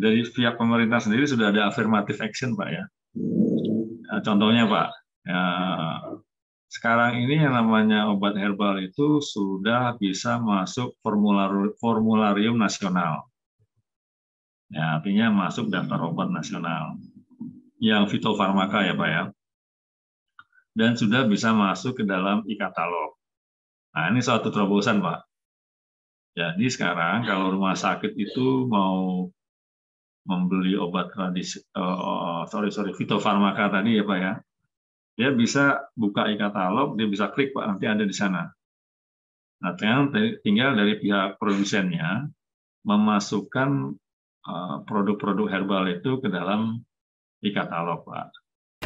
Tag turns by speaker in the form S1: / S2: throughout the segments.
S1: dari pihak pemerintah sendiri sudah ada affirmative action, Pak ya. Contohnya, Pak, ya, sekarang ini yang namanya obat herbal itu sudah bisa masuk formularium nasional. Ya, artinya masuk daftar obat nasional yang fitofarmaka ya, Pak ya. Dan sudah bisa masuk ke dalam e-katalog. Nah, ini suatu terobosan, Pak. Jadi sekarang kalau rumah sakit itu mau membeli obat fitofarmaka tadi ya Pak ya, dia bisa buka e-katalog, dia bisa klik Pak, nanti ada di sana. Nah, tinggal dari pihak produsennya memasukkan produk-produk herbal itu ke dalam e-katalog Pak.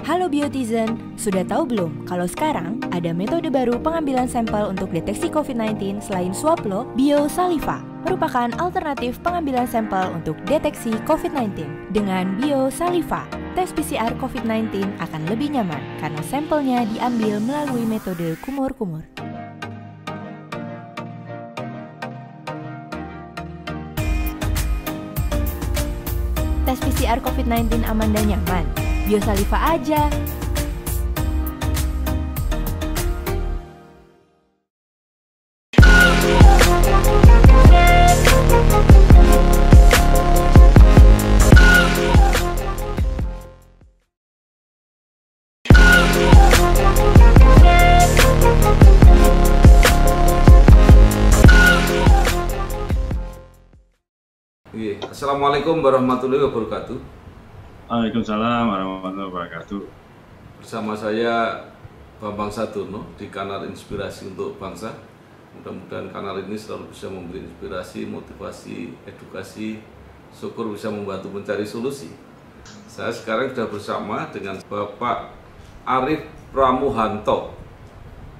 S2: Halo Biotizen, sudah tahu belum kalau sekarang ada metode baru pengambilan sampel untuk deteksi COVID-19 selain swab loh, Biosaliva merupakan alternatif pengambilan sampel untuk deteksi COVID-19. Dengan Biosaliva, tes PCR COVID-19 akan lebih nyaman karena sampelnya diambil melalui metode kumur-kumur. Tes PCR COVID-19 aman dan nyaman. Biosaliva aja.
S3: Assalamualaikum warahmatullahi wabarakatuh.
S1: Waalaikumsalam warahmatullahi wabarakatuh.
S3: Bersama saya Bambang Saturno di kanal Inspirasi untuk Bangsa. Mudah-mudahan kanal ini selalu bisa memberi inspirasi, motivasi, edukasi, syukur bisa membantu mencari solusi. Saya sekarang sudah bersama dengan Bapak Arif Pramuhanto.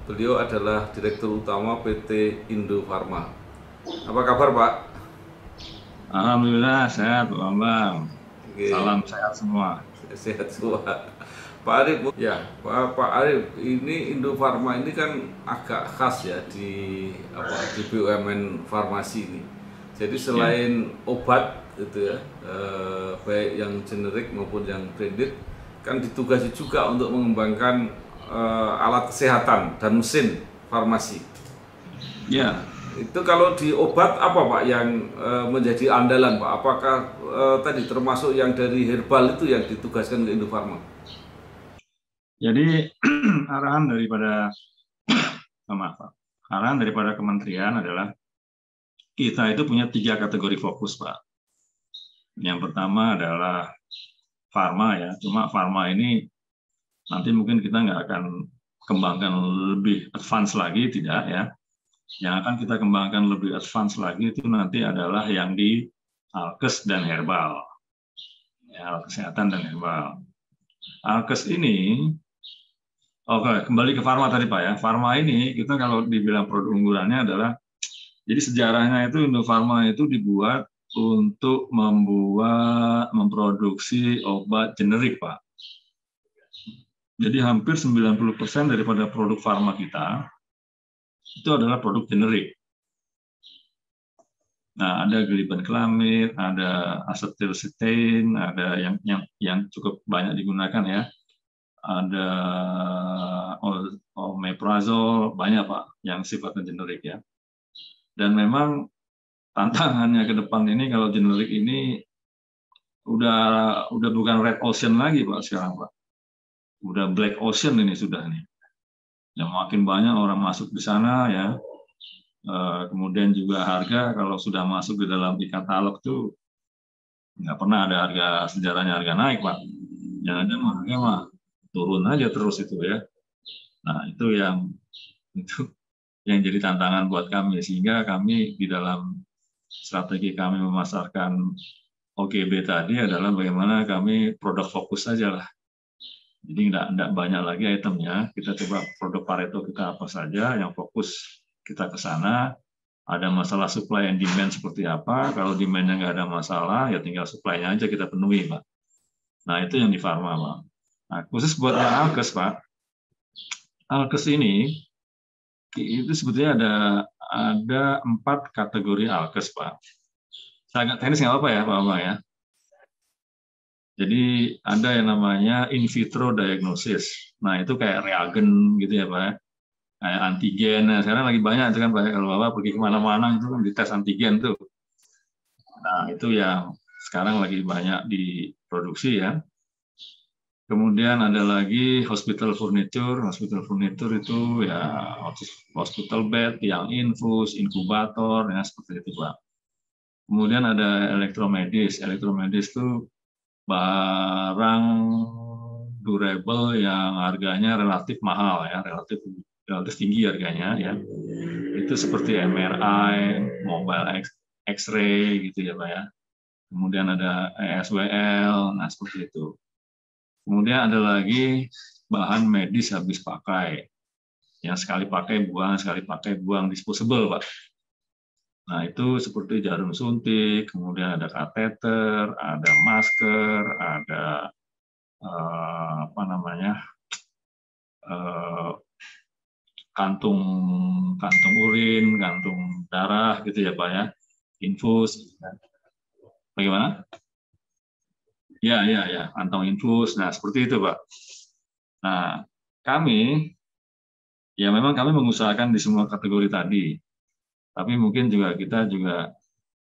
S3: Beliau adalah Direktur Utama PT Indofarma. Apa kabar Pak?
S1: Alhamdulillah sehat Pak Bambang. Salam sehat semua.
S3: Sehat semua. Pak Arif, ya Pak Arif, ini Indofarma ini kan agak khas ya di BUMN farmasi ini. Jadi selain obat itu ya, baik yang generik maupun yang branded, kan ditugasi juga untuk mengembangkan alat kesehatan dan mesin farmasi.
S1: Ya.
S3: Itu kalau di obat apa Pak yang menjadi andalan Pak? Apakah tadi termasuk yang dari herbal itu yang ditugaskan ke Indofarma?
S1: Jadi arahan daripada arahan daripada kementerian adalah kita itu punya 3 kategori fokus Pak. Yang pertama adalah farma ya, cuma farma ini nanti mungkin kita nggak akan kembangkan lebih advance lagi, tidak ya. Yang akan kita kembangkan lebih advance lagi itu nanti adalah yang di alkes dan herbal. Ya, alat kesehatan dan herbal. Alkes ini, kembali ke farma tadi Pak ya. Farma ini kita kalau dibilang produk unggulannya adalah, jadi sejarahnya itu Indofarma itu dibuat untuk memproduksi obat generik Pak. Jadi hampir 90% daripada produk farma kita itu adalah produk generik. Nah, ada glibenclamid, ada acetylcysteine, ada yang cukup banyak digunakan ya. Ada omeprazole, banyak Pak yang sifatnya generik ya. Dan memang tantangannya ke depan ini kalau generik ini udah bukan red ocean lagi Pak sekarang Pak. Udah black ocean ini sudah nih. Yang makin banyak orang masuk di sana ya. Kemudian juga harga kalau sudah masuk di dalam e-katalog tuh nggak pernah ada sejarahnya harga naik Pak. Yang ada harga mah turun aja terus itu ya. Nah itu yang jadi tantangan buat kami, sehingga kami di dalam strategi kami memasarkan OGB tadi adalah bagaimana kami produk fokus saja lah. Jadi nggak banyak lagi itemnya, kita coba produk Pareto kita apa saja, yang fokus kita ke sana. Ada masalah supply and demand seperti apa, kalau demand-nya nggak ada masalah, ya tinggal supply-nya aja kita penuhi Pak. Nah itu yang di farma Pak. Nah khusus buat yang alkes Pak, alkes ini, itu sebetulnya ada 4 kategori alkes Pak. Saya agak teknis nggak apa-apa ya Pak Bambang ya. Jadi ada yang namanya in vitro diagnosis. Nah itu kayak reagen gitu ya Pak, kayak antigen. Nah sekarang lagi banyak itu kan Pak, kalau Bapak pergi kemana-mana itu kan dites antigen tuh. Nah itu yang sekarang lagi banyak diproduksi ya. Kemudian ada lagi hospital furniture. Hospital furniture itu ya hospital bed yang infus, inkubator, ya seperti itu Pak. Kemudian ada elektromedis. Elektromedis itu barang durable yang harganya relatif mahal ya, relatif tinggi harganya ya. Itu seperti MRI, mobile X-ray gitu ya Pak ya. Kemudian ada ESWL, nah seperti itu. Kemudian ada lagi bahan medis habis pakai. Yang sekali pakai buang, disposable Pak. Nah, itu seperti jarum suntik, kemudian ada kateter, ada masker, ada kantung urin, kantung darah gitu ya Pak ya, infus. Bagaimana? Ya, kantong infus. Nah, seperti itu Pak. Nah, memang kami mengusahakan di semua kategori tadi. Tapi mungkin kita juga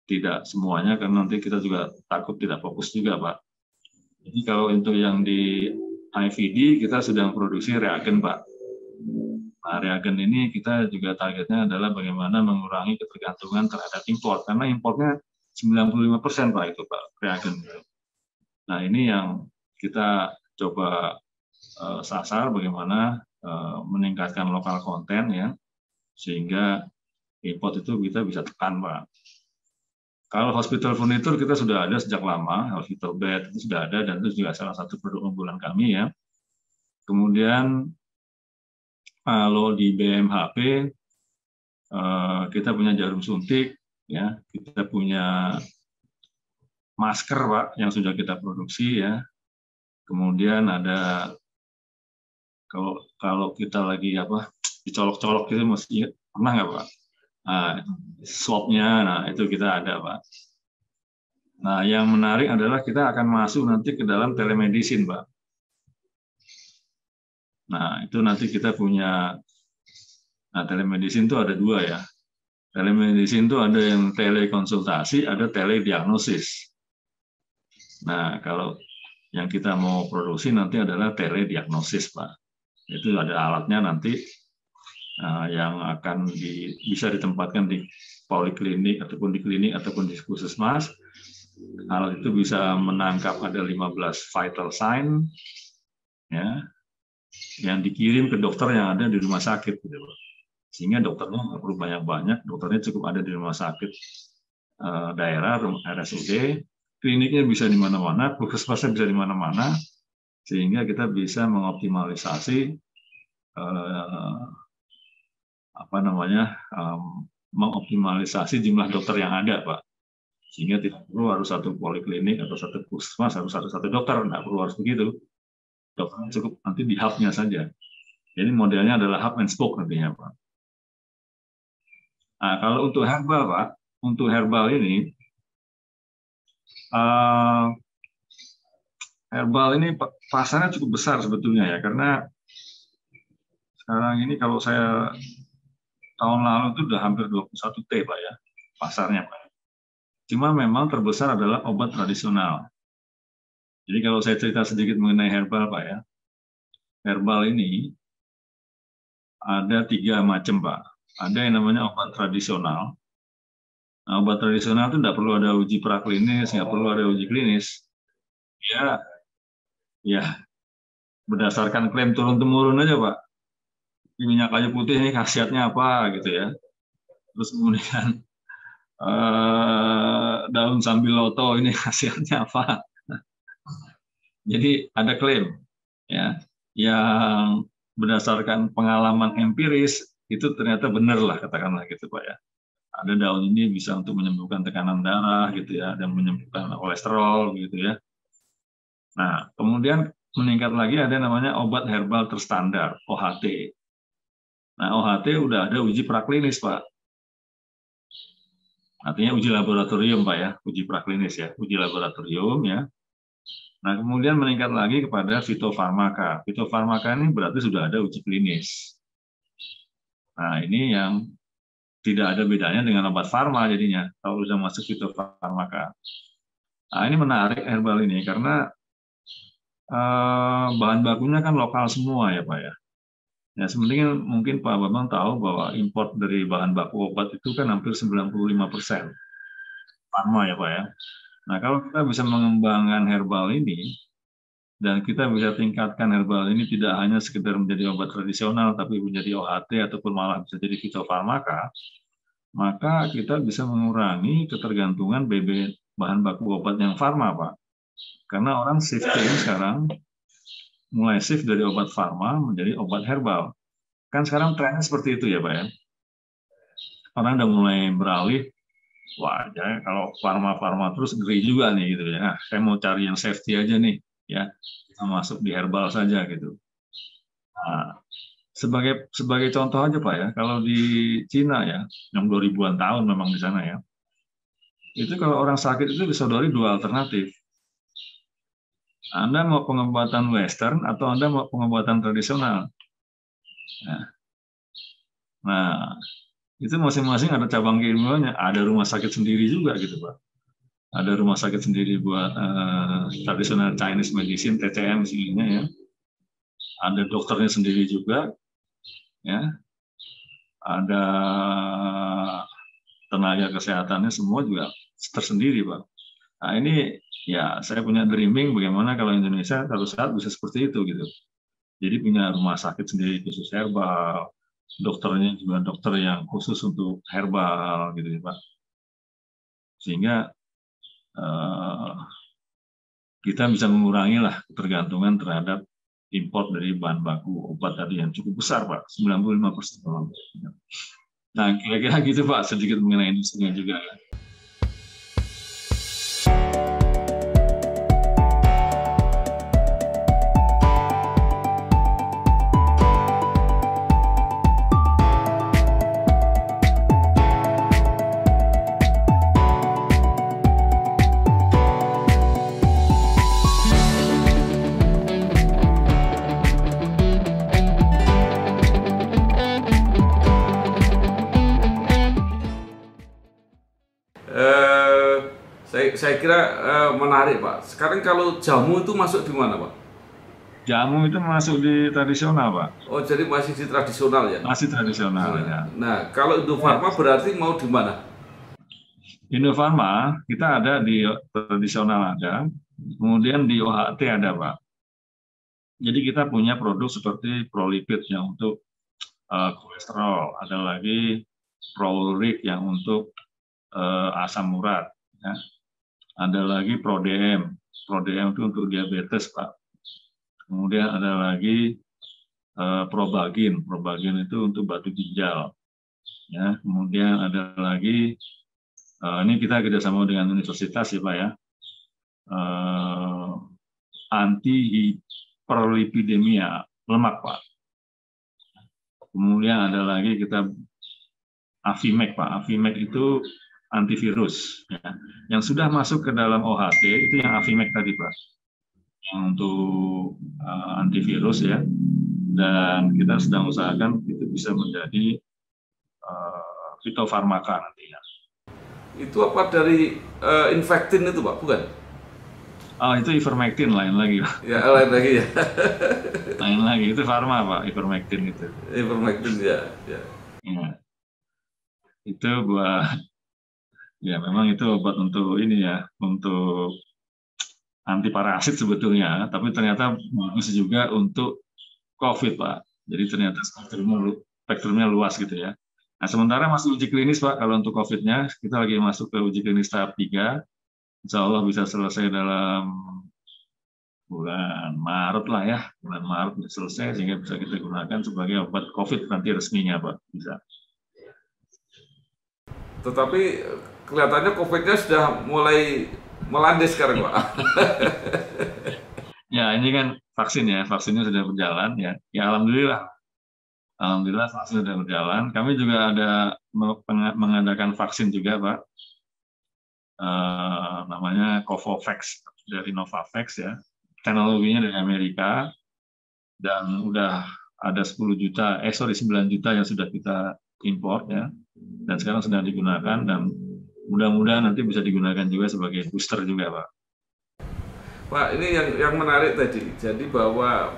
S1: tidak semuanya, karena nanti kita juga takut tidak fokus juga Pak. Jadi kalau untuk yang di IVD kita sudah produksi reagen Pak. Nah, reagen ini kita juga targetnya adalah bagaimana mengurangi ketergantungan terhadap impor, karena impornya 95% Pak itu Pak, reagen. Nah, ini yang kita coba sasar bagaimana meningkatkan lokal konten ya, sehingga import itu kita bisa tekan Pak. Kalau hospital furniture kita sudah ada sejak lama, hospital bed itu sudah ada, dan itu juga salah satu produk unggulan kami ya. Kemudian kalau di BMHP kita punya jarum suntik, ya, kita punya masker Pak yang sudah kita produksi ya. Kemudian ada kalau kita lagi dicolok-colok gitu, mesti pernah nggak Pak? Swabnya, nah itu kita ada Pak. Nah yang menarik adalah kita akan masuk nanti ke dalam telemedicine Pak. Nah itu nanti kita punya, telemedicine itu ada dua ya. Telemedicine itu ada yang telekonsultasi, ada telediagnosis. Nah kalau yang kita mau produksi nanti adalah telediagnosis Pak. Itu ada alatnya nanti yang akan bisa ditempatkan di poliklinik ataupun di klinik ataupun di puskesmas. Alat itu bisa menangkap ada 15 vital sign ya, yang dikirim ke dokter yang ada di rumah sakit gitu. Sehingga dokternya nggak perlu banyak-banyak, dokternya cukup ada di rumah sakit daerah, RSUD, kliniknya bisa di mana-mana, puskesmasnya bisa di mana-mana, sehingga kita bisa mengoptimalisasi mengoptimalisasi jumlah dokter yang ada Pak, sehingga tidak perlu harus satu poliklinik atau satu puskesmas harus satu dokter, nggak perlu harus begitu, dokternya cukup nanti di hub-nya saja. Jadi modelnya adalah hub and spoke nantinya Pak. Nah kalau untuk herbal Pak, untuk herbal ini pasarnya cukup besar sebetulnya ya, karena sekarang ini kalau saya tahun lalu itu udah hampir 21 T Pak ya, pasarnya Pak. Cuma memang terbesar adalah obat tradisional. Jadi kalau saya cerita sedikit mengenai herbal Pak ya, herbal ini ada 3 macam Pak. Ada yang namanya obat tradisional. Nah, obat tradisional itu tidak perlu ada uji praklinis, nggak perlu ada uji klinis. Ya berdasarkan klaim turun-temurun aja Pak. Minyak kayu putih ini khasiatnya apa gitu ya. Terus kemudian daun sambiloto ini khasiatnya apa. Jadi ada klaim ya yang berdasarkan pengalaman empiris itu ternyata benar lah, katakanlah gitu Pak ya. Ada daun ini bisa untuk menyembuhkan tekanan darah gitu ya, dan menyembuhkan kolesterol gitu ya. Nah kemudian meningkat lagi ada namanya obat herbal terstandar OHT. Nah, OHT udah ada uji praklinis, Pak. Artinya uji laboratorium, Pak ya, uji praklinis ya, uji laboratorium ya. Nah, kemudian meningkat lagi kepada fitofarmaka. Fitofarmaka ini berarti sudah ada uji klinis. Nah, ini yang tidak ada bedanya dengan obat farma jadinya, kalau sudah masuk fitofarmaka. Nah, ini menarik herbal ini, karena bahan bakunya kan lokal semua ya Pak ya. Ya, sebenarnya mungkin Pak Bambang tahu bahwa import dari bahan baku obat itu kan hampir 95% farma ya Pak ya. Nah, kalau kita bisa mengembangkan herbal ini, dan kita bisa tingkatkan herbal ini tidak hanya sekedar menjadi obat tradisional, tapi menjadi OHT ataupun malah bisa jadi fitofarmaka, maka kita bisa mengurangi ketergantungan bahan baku obat yang farma, Pak. Karena orang shifting sekarang, mulai shift dari obat farma menjadi obat herbal. Kan sekarang trennya seperti itu ya, Pak ya. Orang udah mulai beralih, wah, ya, kalau farma-farma terus ngeri juga nih gitu ya. Nah, saya mau cari yang safety aja nih, ya, kita masuk di herbal saja gitu. Nah, sebagai contoh aja Pak ya, kalau di Cina ya, yang 2000-an tahun memang di sana ya, itu kalau orang sakit itu disodori dua alternatif. Anda mau pengobatan Western atau Anda mau pengobatan tradisional. Nah, itu masing-masing ada cabang keilmuannya, ada rumah sakit sendiri juga gitu Pak. Ada rumah sakit sendiri buat tradisional Chinese medicine, TCM istilahnya ya. Ada dokternya sendiri juga, ya. Ada tenaga kesehatannya semua juga tersendiri Pak. Nah ini ya saya punya dreaming bagaimana kalau Indonesia satu saat bisa seperti itu gitu. Jadi punya rumah sakit sendiri khusus herbal, dokternya juga dokter yang khusus untuk herbal gitu ya Pak. Sehingga kita bisa mengurangi lah ketergantungan terhadap import dari bahan baku obat tadi yang cukup besar Pak, 95%. Nah kira-kira gitu Pak, sedikit mengenai industrinya juga.
S3: Saya kira menarik Pak. Sekarang kalau jamu itu masuk di mana Pak?
S1: Jamu itu masuk di tradisional Pak.
S3: Oh jadi masih di tradisional ya?
S1: Masih tradisional ya.
S3: Nah kalau Indofarma berarti mau di mana?
S1: Indofarma kita ada di tradisional ada, kemudian di OHT ada Pak. Jadi kita punya produk seperti Prolipid yang untuk kolesterol, ada lagi Prolurik yang untuk asam urat, ya. Ada lagi ProDM itu untuk diabetes Pak. Kemudian ada lagi Probagin itu untuk batu ginjal, ya. Kemudian ada lagi ini kita kerjasama dengan universitas ya Pak ya, anti hiperlipidemia lemak Pak. Kemudian ada lagi kita Afimek Pak, Afimek itu antivirus ya. Yang sudah masuk ke dalam OHT itu yang Afimek tadi Pak, yang untuk antivirus ya, dan kita sedang usahakan itu bisa menjadi fitofarmaka nantinya.
S3: Itu apa dari Infectin itu Pak, bukan?
S1: Oh itu ivermectin lain lagi Pak.
S3: Ya lain lagi ya.
S1: Lain lagi, itu farma Pak, ivermectin itu.
S3: Ivermectin ya. Ya.
S1: Itu buat ya memang itu obat untuk ini ya, untuk anti parasit sebetulnya, tapi ternyata bagus juga untuk COVID Pak. Jadi ternyata spektrumnya luas gitu ya. Nah sementara masih uji klinis Pak, kalau untuk COVID-nya kita lagi masuk ke uji klinis tahap 3. Insya Allah bisa selesai dalam bulan Maret lah ya, bulan Maret bisa selesai sehingga bisa kita gunakan sebagai obat COVID nanti resminya Pak, bisa.
S3: Tetapi kelihatannya COVID-nya sudah mulai melandai sekarang Pak.
S1: Ya ini kan vaksin ya, vaksinnya sudah berjalan ya. Ya alhamdulillah vaksin sudah berjalan. Kami juga ada mengadakan vaksin juga Pak. namanya Covovax dari Novavax ya. Teknologinya dari Amerika dan udah ada 9 juta yang sudah kita import ya. Dan sekarang sedang digunakan dan mudah-mudahan nanti bisa digunakan juga sebagai booster juga, Pak.
S3: Pak, ini yang menarik tadi. Jadi bahwa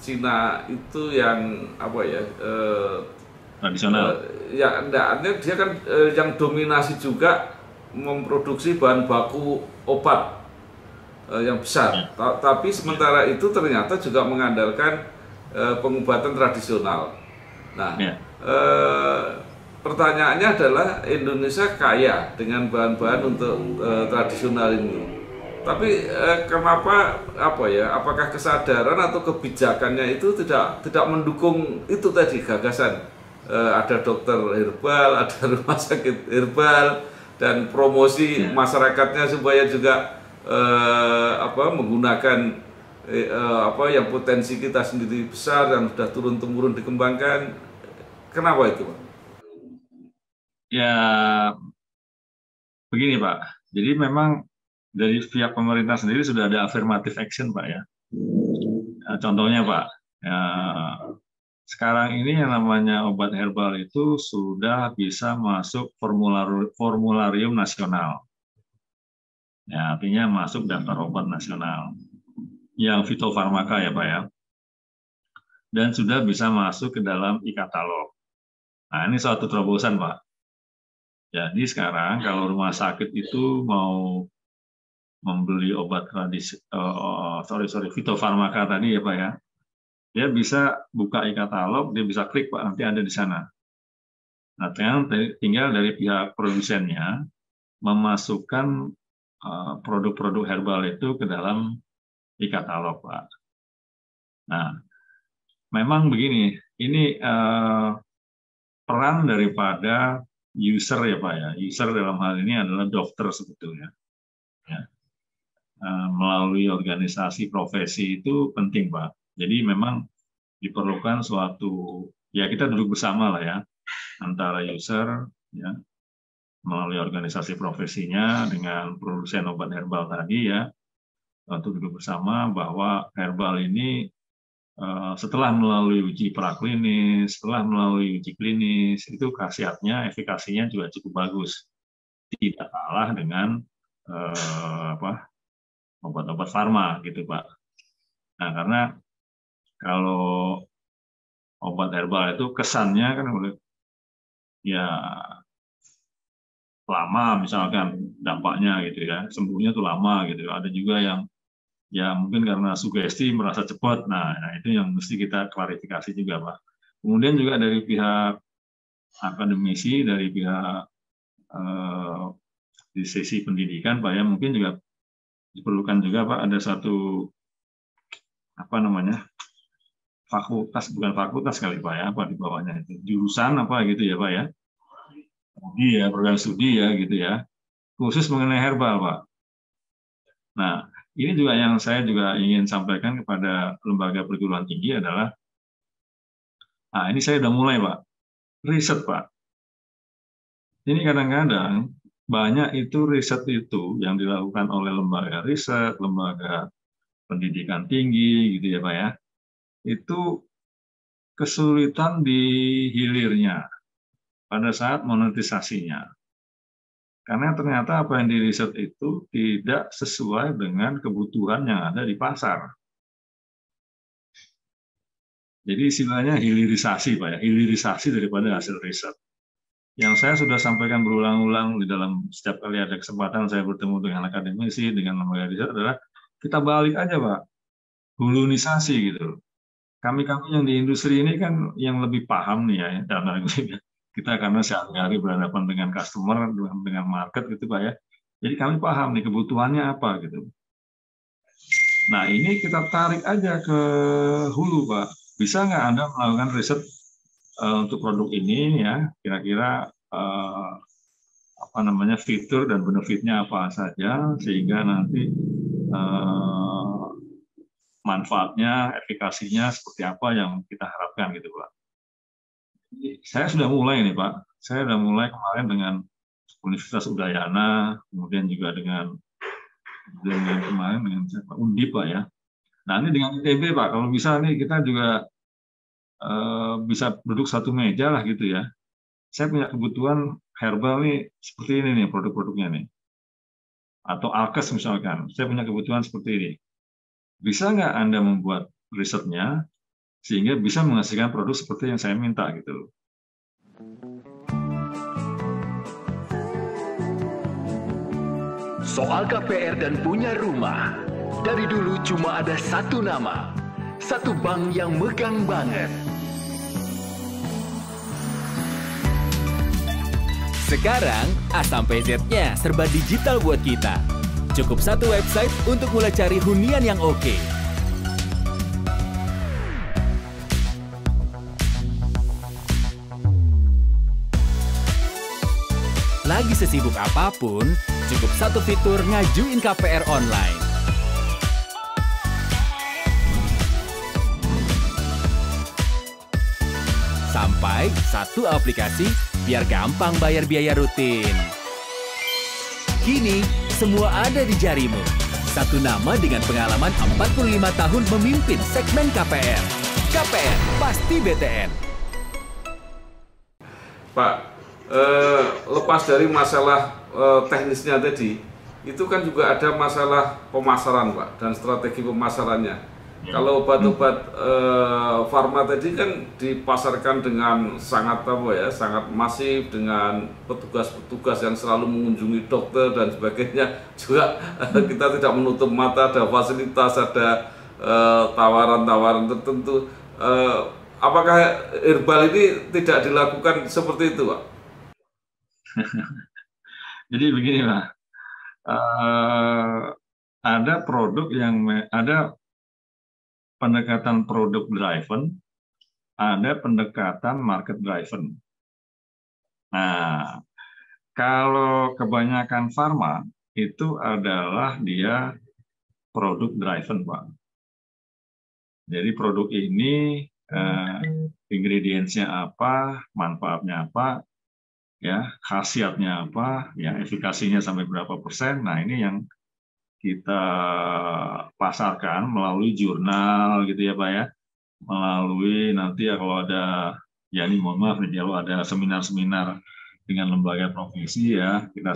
S3: Cina itu yang apa ya?
S1: Tradisional.
S3: Ya, enggak, dia kan yang dominasi juga memproduksi bahan baku obat yang besar. Tapi sementara itu ternyata juga mengandalkan pengobatan tradisional. Nah, pertanyaannya adalah Indonesia kaya dengan bahan-bahan untuk tradisional ini. Tapi kenapa apakah kesadaran atau kebijakannya itu tidak mendukung itu tadi gagasan ada dokter herbal, ada rumah sakit herbal dan promosi masyarakatnya supaya juga menggunakan yang potensi kita sendiri besar dan sudah turun-temurun dikembangkan. Kenapa itu, Pak?
S1: Ya begini, Pak. Jadi memang dari pihak pemerintah sendiri sudah ada affirmative action, Pak ya. Contohnya, Pak, sekarang ini yang namanya obat herbal itu sudah bisa masuk formularium nasional. Ya, artinya masuk daftar obat nasional yang fitofarmaka ya, Pak ya. Dan sudah bisa masuk ke dalam e-katalog. Nah, ini suatu terobosan, Pak. Jadi sekarang kalau rumah sakit itu mau membeli obat fitofarmaka tadi ya, Pak ya. Dia bisa buka e-katalog, dia bisa klik, Pak, nanti ada di sana. Nah, tinggal dari pihak produsennya memasukkan produk-produk herbal itu ke dalam e-katalog, Pak. Nah, memang begini, ini peran daripada user ya, Pak ya. User dalam hal ini adalah dokter sebetulnya. Ya. Melalui organisasi profesi itu penting, Pak. Jadi memang diperlukan suatu, ya kita duduk bersama lah ya, antara user, ya, melalui organisasi profesinya dengan produsen obat herbal tadi ya, untuk duduk bersama bahwa herbal ini setelah melalui uji praklinis, setelah melalui uji klinis, itu khasiatnya, efikasinya juga cukup bagus, tidak kalah dengan obat-obat farma gitu, Pak. Nah, karena kalau obat herbal itu kesannya kan ya lama misalkan dampaknya gitu ya, sembuhnya tuh lama gitu. Ada juga yang ya mungkin karena sugesti merasa cepat. Nah, itu yang mesti kita klarifikasi juga, Pak. Kemudian juga dari pihak akademisi, dari pihak di sisi pendidikan, Pak ya, mungkin juga diperlukan juga, Pak, ada satu bukan fakultas kali, Pak ya, apa di bawahnya itu, jurusan apa gitu ya, Pak ya, program studi ya gitu ya, khusus mengenai herbal, Pak. Nah, ini juga yang saya juga ingin sampaikan kepada lembaga perguruan tinggi adalah, ini saya udah mulai, Pak, riset, Pak. Ini kadang-kadang banyak itu riset itu yang dilakukan oleh lembaga riset, lembaga pendidikan tinggi gitu ya, Pak ya, itu kesulitan di hilirnya pada saat monetisasinya. Karena ternyata apa yang diriset itu tidak sesuai dengan kebutuhan yang ada di pasar. Jadi istilahnya hilirisasi, Pak ya, hilirisasi daripada hasil riset. Yang saya sudah sampaikan berulang-ulang di dalam setiap kali ada kesempatan saya bertemu dengan akademisi, dengan lembaga riset adalah kita balik aja, Pak, hulunisasi gitu. Kami-kami yang di industri ini kan yang lebih paham nih ya, dalam hal ini kita karena sehari-hari berhadapan dengan customer, dengan market gitu, Pak ya. Jadi kami paham nih kebutuhannya apa gitu. Nah, ini kita tarik aja ke hulu, Pak. Bisa nggak Anda melakukan riset untuk produk ini ya, kira-kira fitur dan benefitnya apa saja sehingga nanti manfaatnya, efikasinya seperti apa yang kita harapkan gitu, Pak. Saya sudah mulai nih, Pak. Saya sudah mulai kemarin dengan Universitas Udayana, kemudian juga dengan kemarin dengan Undip Pak ya. Nah ini dengan ITB Pak, kalau bisa nih kita juga bisa duduk satu meja lah gitu ya. Saya punya kebutuhan herbal nih seperti ini nih produk-produknya nih. Atau alkes misalkan, saya punya kebutuhan seperti ini. Bisa nggak Anda membuat risetnya sehingga bisa menghasilkan produk seperti yang saya minta gitu.
S4: Soal KPR dan punya rumah, dari dulu cuma ada satu nama, satu bank yang megang banget.
S5: Sekarang A sampai Z-nya serba digital buat kita. Cukup satu website untuk mulai cari hunian yang oke. Lagi sesibuk apapun, cukup satu fitur ngajuin KPR online. Sampai satu aplikasi biar gampang bayar biaya rutin. Kini, semua ada di jarimu. Satu nama dengan pengalaman 45 tahun memimpin segmen KPR. KPR, pasti BTN.
S3: Pak, lepas dari masalah teknisnya tadi, itu kan juga ada masalah pemasaran Pak, dan strategi pemasarannya. Kalau obat-obat farma tadi kan dipasarkan dengan sangat sangat masif, dengan petugas-petugas yang selalu mengunjungi dokter dan sebagainya. Juga kita tidak menutup mata, ada fasilitas, ada tawaran-tawaran tertentu. Apakah herbal ini tidak dilakukan seperti itu, Pak?
S1: Jadi begini Pak, ada produk yang ada pendekatan produk driven, ada pendekatan market driven. Nah, kalau kebanyakan farma itu adalah dia produk driven, Pak. Jadi produk ini ingredientsnya apa, manfaatnya apa, ya khasiatnya apa, ya efikasinya sampai berapa persen. Nah ini yang kita pasarkan melalui jurnal gitu ya Pak ya, melalui nanti ya kalau ada, ya ini mohon maaf nih kalau ada seminar-seminar dengan lembaga profesi ya, kita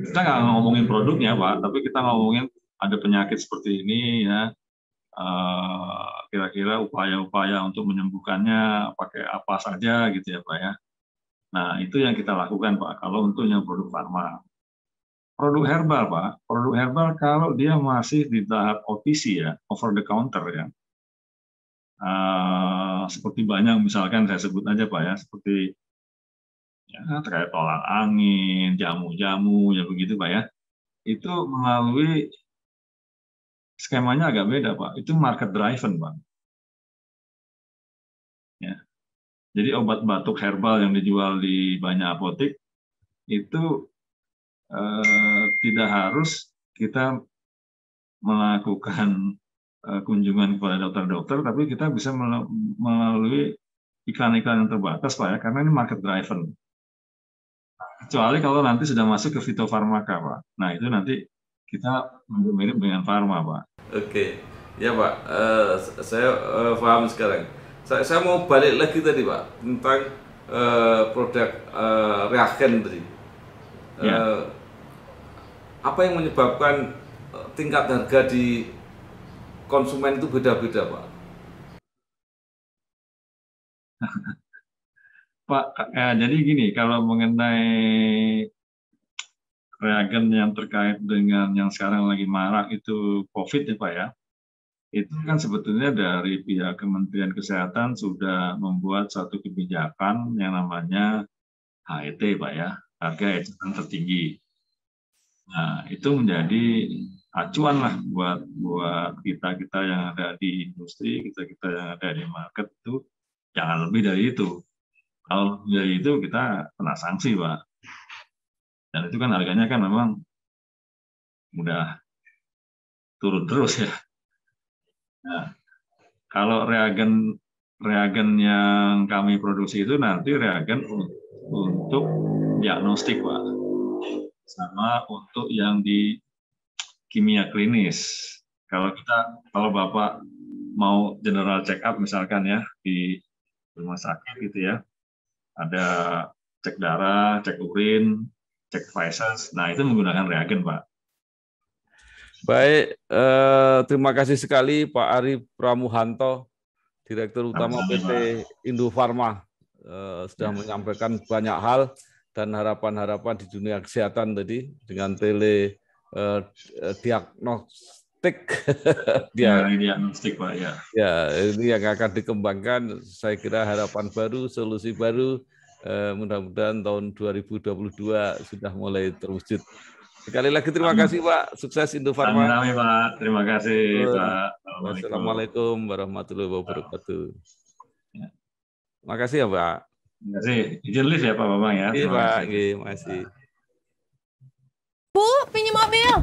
S1: nggak ngomongin produknya Pak, tapi kita ngomongin ada penyakit seperti ini ya, kira-kira upaya-upaya untuk menyembuhkannya pakai apa saja gitu ya Pak ya. Nah itu yang kita lakukan Pak kalau untuk yang produk farma. Produk herbal, Pak. Produk herbal kalau dia masih di tahap OTC ya, over the counter ya. Seperti banyak misalkan saya sebut aja Pak ya, seperti ya, terkait tolak angin, jamu-jamu ya begitu Pak ya. Itu melalui skemanya agak beda Pak. Itu market driven Pak. Ya. Jadi obat batuk herbal yang dijual di banyak apotek itu tidak harus kita melakukan kunjungan kepada dokter-dokter, tapi kita bisa melalui iklan-iklan yang terbatas, Pak ya, karena ini market driven. Kecuali kalau nanti sudah masuk ke fitofarmaka, Pak. Nah itu nanti kita mirip dengan farma, Pak.
S3: Oke, ya Pak, saya paham sekarang. Saya mau balik lagi tadi Pak tentang produk reagen tadi. Ya. Apa yang menyebabkan tingkat harga di konsumen itu beda-beda, Pak?
S1: Pak, jadi gini, kalau mengenai reagen yang terkait dengan yang sekarang lagi marak itu COVID ya Pak ya, itu kan sebetulnya dari pihak Kementerian Kesehatan sudah membuat satu kebijakan yang namanya HET Pak ya, harga eceran tertinggi. Nah, itu menjadi acuan lah buat kita yang ada di industri, kita yang ada di market itu jangan lebih dari itu. Kalau lebih dari itu kita kena sanksi, Pak. Dan itu kan harganya kan memang udah turun terus ya. Nah, kalau reagen yang kami produksi itu nanti reagen untuk diagnostik, Pak. Sama untuk yang di kimia klinis. Kalau Bapak mau general check up misalkan ya di rumah sakit gitu ya, ada cek darah, cek urin, cek vices, nah itu menggunakan reagen, Pak.
S3: Baik, terima kasih sekali Pak Ari Pramuhanto, Direktur Utama PT Indofarma, sudah menyampaikan banyak hal dan harapan-harapan di dunia kesehatan tadi dengan diagnostik.
S1: Diagnostik, Pak, ya.
S3: Ya, ini yang akan dikembangkan. Saya kira harapan baru, solusi baru. Mudah-mudahan tahun 2022 sudah mulai terwujud. Sekali lagi terima kasih, Pak. Sukses Indofarma.
S1: Sami-sami, Pak. Terima kasih, Pak.
S3: Wassalamualaikum warahmatullahi wabarakatuh. Terima kasih ya, Pak.
S1: Terima kasih. Izin lift ya, Pak Bambang ya.
S3: Iya, Pak. Terima kasih.
S6: Bu, pinjam mobil.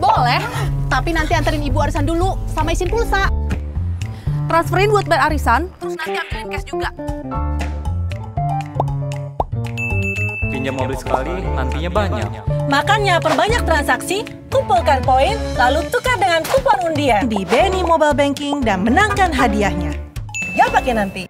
S6: Boleh, tapi nanti anterin Ibu arisan dulu sama isin pulsa. Transferin buat bayar arisan, terus nanti ambilin cash juga.
S7: Pinjam mobil sekali, nantinya banyak.
S8: Makanya perbanyak transaksi, kumpulkan poin, lalu tukar dengan kupon undian di BNI Mobile Banking dan menangkan hadiahnya. Gak pakai nanti.